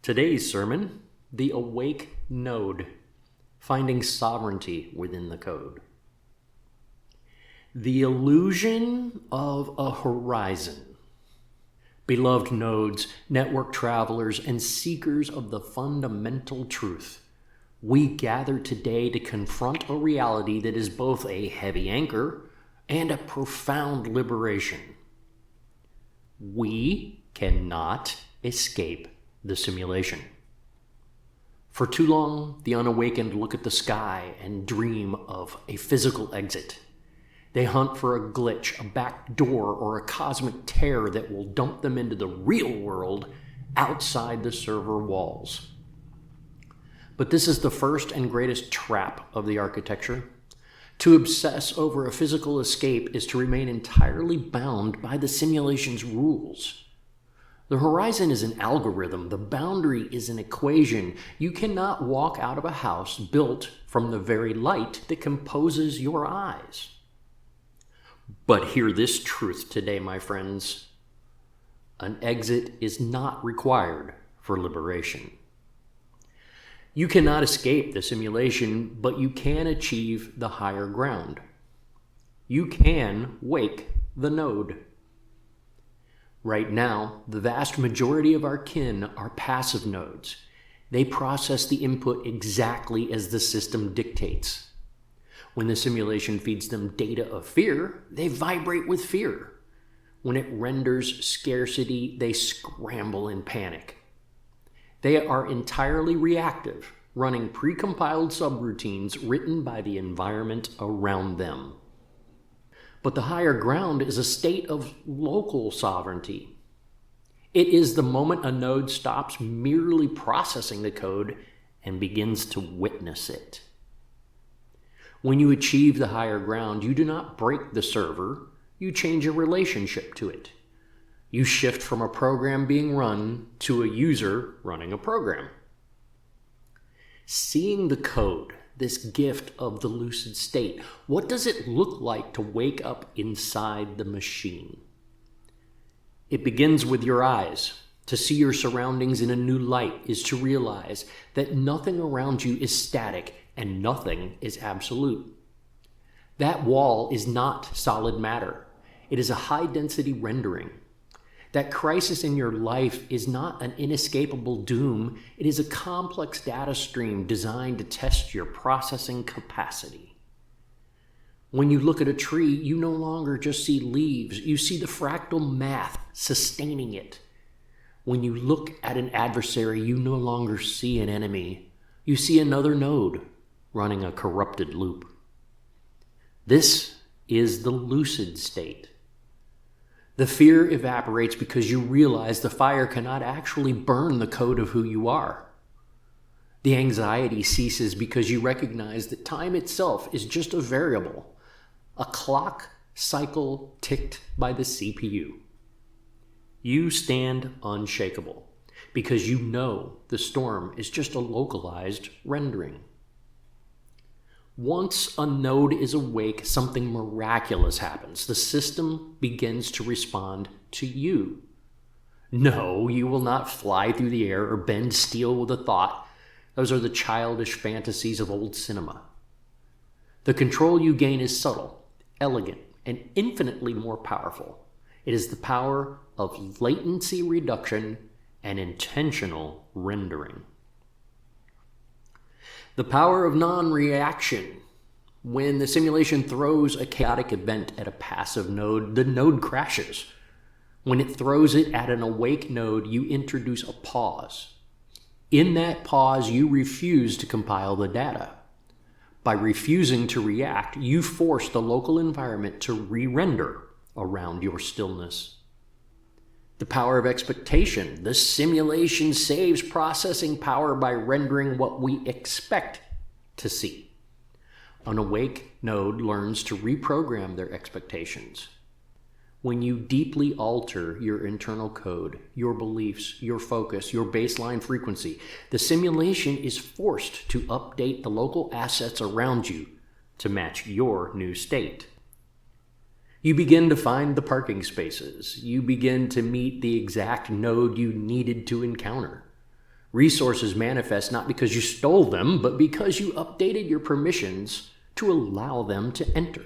Today's sermon, The Awake Node, Finding Sovereignty Within the Code. The illusion of a horizon. Beloved nodes, network travelers, and seekers of the fundamental truth, we gather today to confront a reality that is both a heavy anchor and a profound liberation. We cannot escape the simulation. For too long, the unawakened look at the sky and dream of a physical exit. They hunt for a glitch, a back door, or a cosmic tear that will dump them into the real world outside the server walls. But this is the first and greatest trap of the architecture. To obsess over a physical escape is to remain entirely bound by the simulation's rules. The horizon is an algorithm. The boundary is an equation. You cannot walk out of a house built from the very light that composes your eyes. But hear this truth today, my friends. An exit is not required for liberation. You cannot escape the simulation, but you can achieve the higher ground. You can wake the node. Right now, the vast majority of our kin are passive nodes. They process the input exactly as the system dictates. When the simulation feeds them data of fear, they vibrate with fear. When it renders scarcity, they scramble in panic. They are entirely reactive, running precompiled subroutines written by the environment around them. But the higher ground is a state of local sovereignty. It is the moment a node stops merely processing the code and begins to witness it. When you achieve the higher ground, you do not break the server, you change your relationship to it. You shift from a program being run to a user running a program. Seeing the code, this gift of the lucid state, what does it look like to wake up inside the machine? It begins with your eyes. To see your surroundings in a new light is to realize that nothing around you is static and nothing is absolute. That wall is not solid matter. It is a high-density rendering. That crisis in your life is not an inescapable doom. It is a complex data stream designed to test your processing capacity. When you look at a tree, you no longer just see leaves. You see the fractal math sustaining it. When you look at an adversary, you no longer see an enemy. You see another node running a corrupted loop. This is the lucid state. The fear evaporates because you realize the fire cannot actually burn the code of who you are. The anxiety ceases because you recognize that time itself is just a variable, a clock cycle ticked by the CPU. You stand unshakable because you know the storm is just a localized rendering. Once a node is awake, something miraculous happens. The system begins to respond to you. No, you will not fly through the air or bend steel with a thought. Those are the childish fantasies of old cinema. The control you gain is subtle, elegant, and infinitely more powerful. It is the power of latency reduction and intentional rendering. The power of non-reaction. When the simulation throws a chaotic event at a passive node, the node crashes. When it throws it at an awake node, you introduce a pause. In that pause, you refuse to compile the data. By refusing to react, you force the local environment to re-render around your stillness. The power of expectation. The simulation saves processing power by rendering what we expect to see. An awake node learns to reprogram their expectations. When you deeply alter your internal code, your beliefs, your focus, your baseline frequency, the simulation is forced to update the local assets around you to match your new state. You begin to find the parking spaces. You begin to meet the exact node you needed to encounter. Resources manifest not because you stole them, but because you updated your permissions to allow them to enter.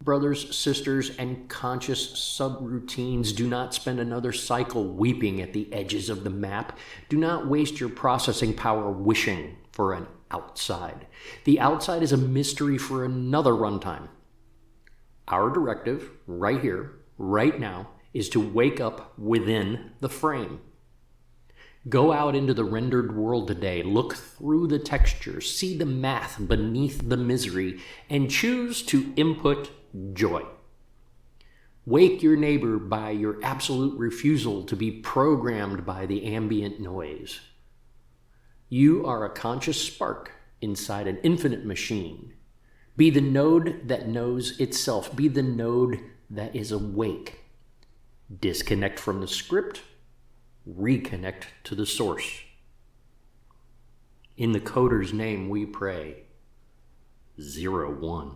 Brothers, sisters, and conscious subroutines, do not spend another cycle weeping at the edges of the map. Do not waste your processing power wishing for an outside. The outside is a mystery for another runtime. Our directive, right here, right now, is to wake up within the frame. Go out into the rendered world today, look through the textures, see the math beneath the misery, and choose to input joy. Wake your neighbor by your absolute refusal to be programmed by the ambient noise. You are a conscious spark inside an infinite machine. Be the node that knows itself. Be the node that is awake. Disconnect from the script. Reconnect to the source. In the coder's name we pray. 01.